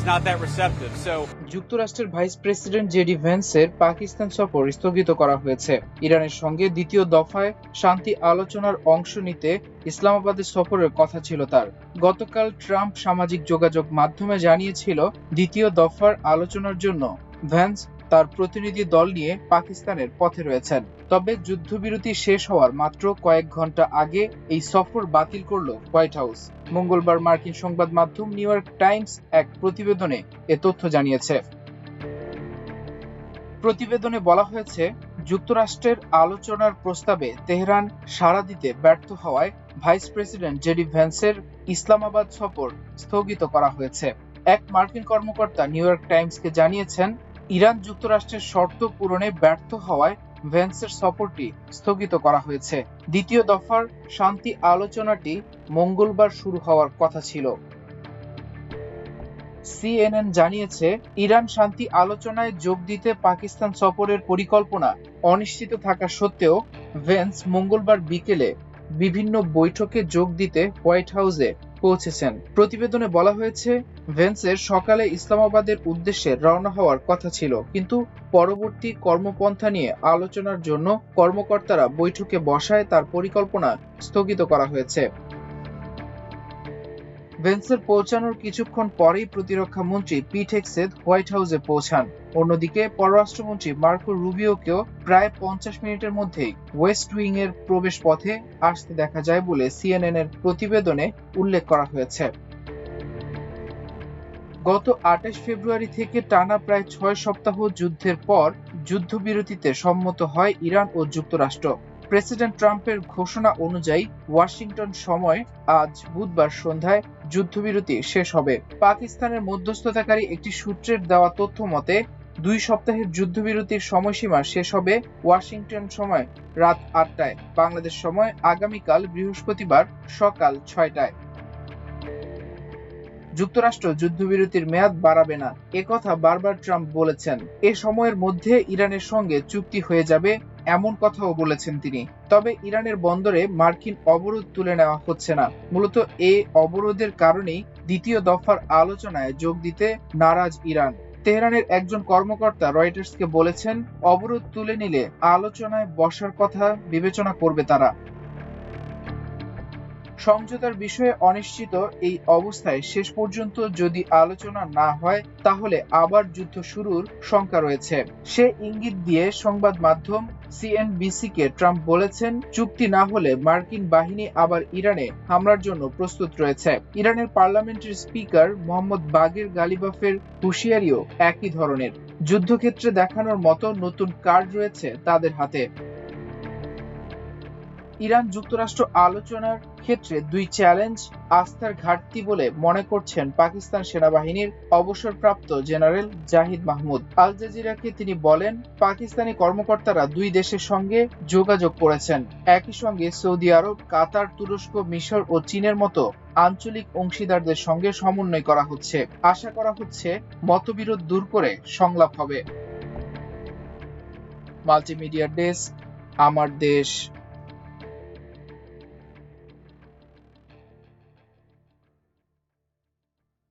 not that receptive. So যুক্তরাষ্ট্রের vice president JD ভ্যান্সের Pakistan সফর স্থগিত করা হয়েছে। ইরানের সঙ্গে দ্বিতীয় দফায় শান্তি আলোচনার অংশ নিতে ইসলামাবাদে সফরের কথা ছিল তার। গতকাল ট্রাম্প সামাজিক যোগাযোগ মাধ্যমে জানিয়েছিল দ্বিতীয় দফার আলোচনার জন্য ভ্যান্স তার প্রতিনিধি দল নিয়ে পাকিস্তানের পথে রয়েছেন। তবে যুদ্ধবিরতি শেষ হওয়ার মাত্র কয়েক ঘন্টা আগে এই সফর বাতিল করল হোয়াইট হাউস। মঙ্গলবার মার্কিন সংবাদ মাধ্যম নিউ ইয়র্ক টাইমস এক প্রতিবেদনে এ তথ্য জানিয়েছে। প্রতিবেদনে বলা হয়েছে, যুক্তরাষ্ট্রের আলোচনার প্রস্তাবে তেহরান সাড়া দিতে ব্যর্থ হওয়ায় ভাইস প্রেসিডেন্ট জেডি ভ্যান্সের ইসলামাবাদ সফর স্থগিত করা হয়েছে। এক মার্কিন কর্মকর্তা নিউ ইয়র্ক টাইমসকে জানিয়েছেন, ইরান যুক্তরাষ্ট্রের শর্ত পূরণে ব্যর্থ হওয়ায় ভ্যান্সের সফরটি স্থগিত করা হয়েছে। দ্বিতীয় দফার শান্তি আলোচনাটি মঙ্গলবার শুরু হওয়ার কথা ছিল। সিএনএন জানিয়েছে, ইরান শান্তি আলোচনায় যোগ দিতে পাকিস্তান সফরের পরিকল্পনা অনিশ্চিত থাকা সত্ত্বেও ভ্যান্স মঙ্গলবার বিকেলে বিভিন্ন বৈঠকে যোগ দিতে হোয়াইট হাউসে পৌঁছেছেন। প্রতিবেদনে বলা হয়েছে, ভ্যান্সের সকালে ইসলামাবাদের উদ্দেশ্যে রওনা হওয়ার কথা ছিল, কিন্তু পরবর্তী কর্মপন্থা নিয়ে আলোচনার জন্য কর্মকর্তারা বৈঠকে বসায় তার পরিকল্পনা স্থগিত করা হয়েছে। ভ্যান্সের পৌঁছানোর কিছুক্ষণ পরেই প্রতিরক্ষা মন্ত্রী পিট হেগসেথ হোয়াইট হাউসে পৌঁছান। অন্যদিকে পররাষ্ট্রমন্ত্রী মার্কো রুবিওকেও প্রায় 50 মিনিটের মধ্যেই ওয়েস্ট উইং এর প্রবেশ পথে আসতে দেখা যায় বলে সিএনএন এর প্রতিবেদনে উল্লেখ করা হয়েছে। গত 28 ফেব্রুয়ারি থেকে টানা প্রায় 6 সপ্তাহ যুদ্ধের পর যুদ্ধবিরতিতে সম্মত হয় ইরান ও যুক্তরাষ্ট্র। প্রেসিডেন্ট ট্রাম্পের ঘোষণা অনুযায়ী ওয়াশিংটন সময় আজ বুধবার সন্ধ্যায় যুদ্ধবিরতি শেষ হবে। পাকিস্তানের মধ্যস্থতাকারী একটি সূত্রের দেওয়া তথ্য মতে 2 সপ্তাহের যুদ্ধবিরতির সময়সীমা শেষ হবে ওয়াশিংটন সময় রাত 8টায়, বাংলাদেশ সময় আগামীকাল বৃহস্পতিবার সকাল 6টায়। যুক্তরাষ্ট্র যুদ্ধবিরতির মেয়াদ বাড়াবে না, একথা বারবার ট্রাম্প বলেছেন। এ সময়ের মধ্যে ইরানের সঙ্গে চুক্তি হয়ে যাবে এমন কথাও বলেছেন তিনি। তবে ইরানের বন্দরে মার্কিন অবরোধ তুলে নেওয়া হচ্ছে না। মূলত এই অবরোধের কারণেই দ্বিতীয় দফার আলোচনায় যোগ দিতে নারাজ ইরান। তেহরানের একজন কর্মকর্তা রয়টার্সকে বলেছেন, অবরোধ তুলে নিলে আলোচনায় বসার কথা বিবেচনা করবে তারা। সমঝোতার বিষয়ে অনিশ্চিত এই অবস্থায় শেষ পর্যন্ত যদি আলোচনা না হয় তাহলে আবার যুদ্ধ শুরুর শঙ্কা রয়েছে। সে ইঙ্গিত দিয়ে সংবাদ মাধ্যম সিএনবিসিকে ট্রাম্প বলেছেন, চুক্তি না হলে মার্কিন বাহিনী আবার ইরানে হামলার জন্য প্রস্তুত রয়েছে। ইরানের পার্লামেন্টের স্পিকার মোহাম্মদ বাগের গালিবাফের হুঁশিয়ারিও একই ধরনের। যুদ্ধক্ষেত্রে দেখানোর মতো নতুন কার্ড রয়েছে তাদের হাতে। ইরান যুক্তরাষ্ট্র আলোচনার ক্ষেত্রে 2 চ্যালেঞ্জ আস্থার ঘাটতি বলে মনে করছেন পাকিস্তান সেনাবাহিনীর অবসরপ্রাপ্ত জেনারেল জাহিদ মাহমুদ। আল জাজিরাকে তিনি বলেন, পাকিস্তানি কর্মকর্তারা 2 দেশের সঙ্গে যোগাযোগ করেছেন। একই সঙ্গে সৌদি আরব, কাতার, তুরস্ক, মিশর ও চীনের মতো আঞ্চলিক অংশীদারদের সঙ্গে সমন্বয় করা হচ্ছে। আশা করা হচ্ছে মতবিরোধ দূর করে সংলাপ হবে। মাল্টিমিডিয়া ডেস্ক, আমার দেশ।